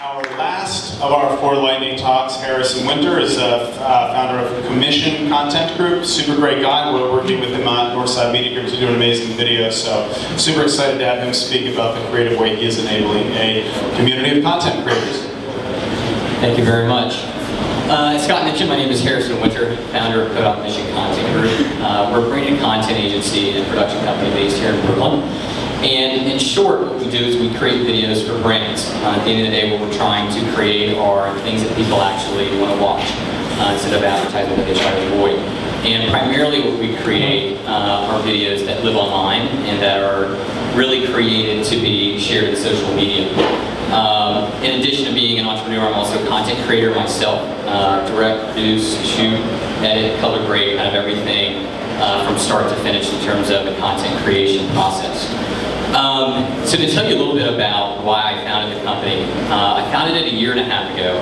Our last of our 4 lightning talks, Harrison Winter, is a founder of Co.MISSION Content Group. Super great guy. We're working with him on Northside Media Group to do an amazing video. So super excited to have him speak about the creative way he is enabling a community of content creators. Thank you very much. As Scott mentioned, my name is Harrison Winter, founder of Co.MISSION Content Group. We're a branded content agency and production company based here in Brooklyn. And in short, what we do is we create videos for brands. At the end of the day, what we're trying to create are things that people actually want to watch instead of advertising that they try to avoid. And primarily what we create are videos that live online and that are really created to be shared in social media. In addition to being an entrepreneur, I'm also a content creator myself. Direct, produce, shoot, edit, color grade, kind of everything from start to finish in terms of the content creation process. So to tell you a little bit about why I founded the company, I founded it a year and a half ago,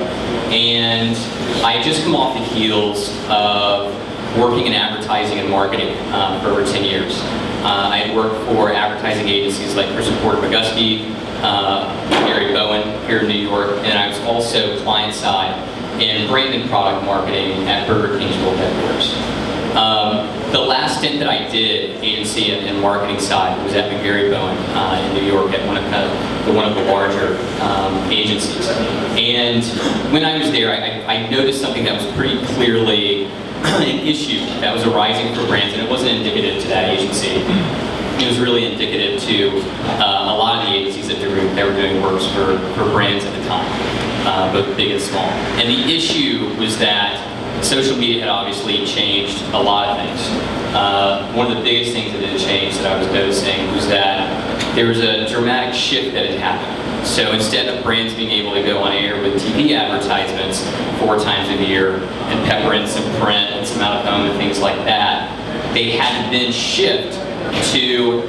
and I had just come off the heels of working in advertising and marketing for over 10 years. I had worked for advertising agencies like Chris Porter McGusky, Gary Bowen here in New York, and I was also client side in brand and product marketing at Burger King's World Headquarters. The last stint that I did, agency and marketing side, was at McGarry Bowen in New York at one of the larger agencies. And when I was there, I noticed something that was pretty clearly an issue that was arising for brands, and it wasn't indicative to that agency. It was really indicative to a lot of the agencies that were doing works for brands at the time, both big and small. And the issue was that social media had obviously changed a lot of things. One of the biggest things that it changed that I was noticing was that there was a dramatic shift that had happened. So instead of brands being able to go on air with TV advertisements 4 times a year and pepper in some print and some out of home and things like that, they had to then shift to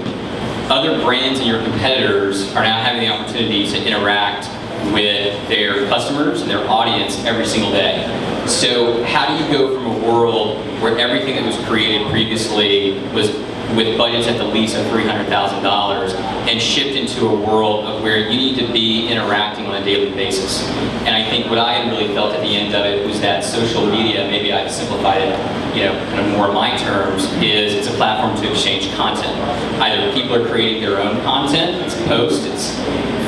other brands, and your competitors are now having the opportunity to interact with their customers and their audience every single day. So how do you go from a world where everything that was created previously was with budgets at the least of $300,000 and shift into a world of where you need to be interacting on a daily basis? And I think what I had really felt at the end of it was that social media, maybe I've simplified it, kind of more in my terms, is it's a platform to exchange content. Either people are creating their own content, it's posts, it's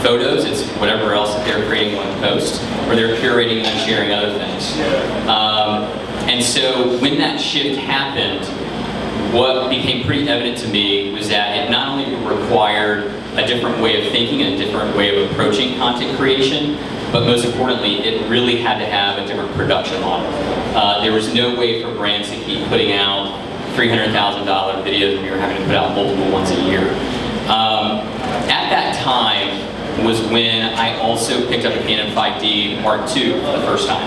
photos, it's whatever else that they're creating on post, or they're curating and sharing other things. And so when that shift happened, what became pretty evident to me was that it not only required a different way of thinking and a different way of approaching content creation, but most importantly, it really had to have a different production model. There was no way for brands to keep putting out $300,000 videos when we were having to put out multiple ones a year. At that time was when I also picked up a Canon 5D Mark II for the first time.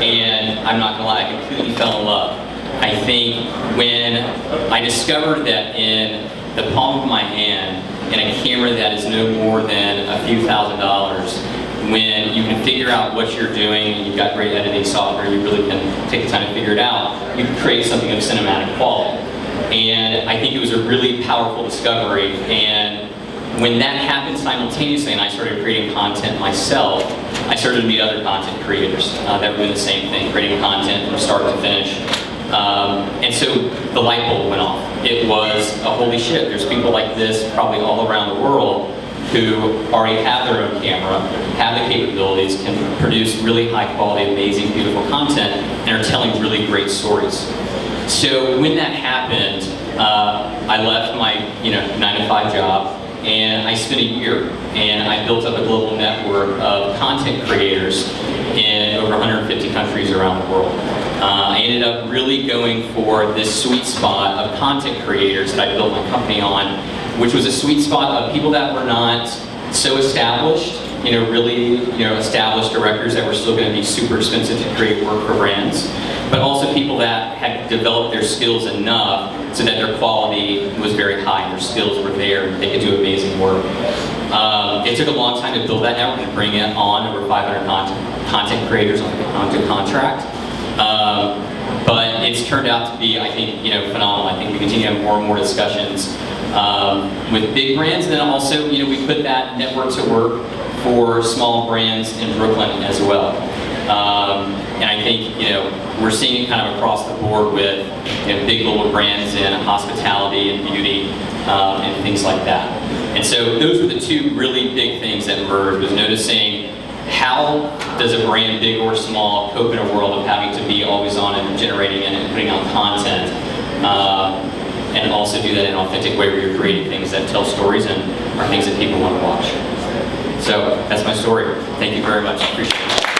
And I'm not gonna lie, I completely fell in love. I think when I discovered that in the palm of my hand, in a camera that is no more than a few $1,000s, when you can figure out what you're doing and you've got great editing software, you really can take the time to figure it out, you can create something of cinematic quality. And I think it was a really powerful discovery. And when that happened simultaneously and I started creating content myself, I started to meet other content creators that were doing the same thing, creating content from start to finish. And so the light bulb went off. It was a holy shit, there's people like this probably all around the world who already have their own camera, have the capabilities, can produce really high quality, amazing, beautiful content, and are telling really great stories. So when that happened, I left my 9-to-5 job, and I spent a year, and I built up a global network of content creators in over 150 countries around the world. I ended up really going for this sweet spot of content creators that I built my company on, which was a sweet spot of people that were not so established, really established directors that were still going to be super expensive to create work for brands, but also people that had developed their skills enough so that their quality was very high and their skills were there and they could do amazing work. It took a long time to build that network and bring it on, over 500 content creators onto contract. But it's turned out to be, I think, phenomenal. I think we continue to have more and more discussions with big brands, and then also, we put that network to work for small brands in Brooklyn as well. And I think, we're seeing it kind of across the board with big global brands in hospitality and beauty and things like that. And so those were the two really big things that emerged, was noticing how does a brand, big or small, cope in a world of having to be always on and generating and putting out content, and also do that in an authentic way where you're creating things that tell stories and are things that people want to watch. So that's my story. Thank you very much. Appreciate it.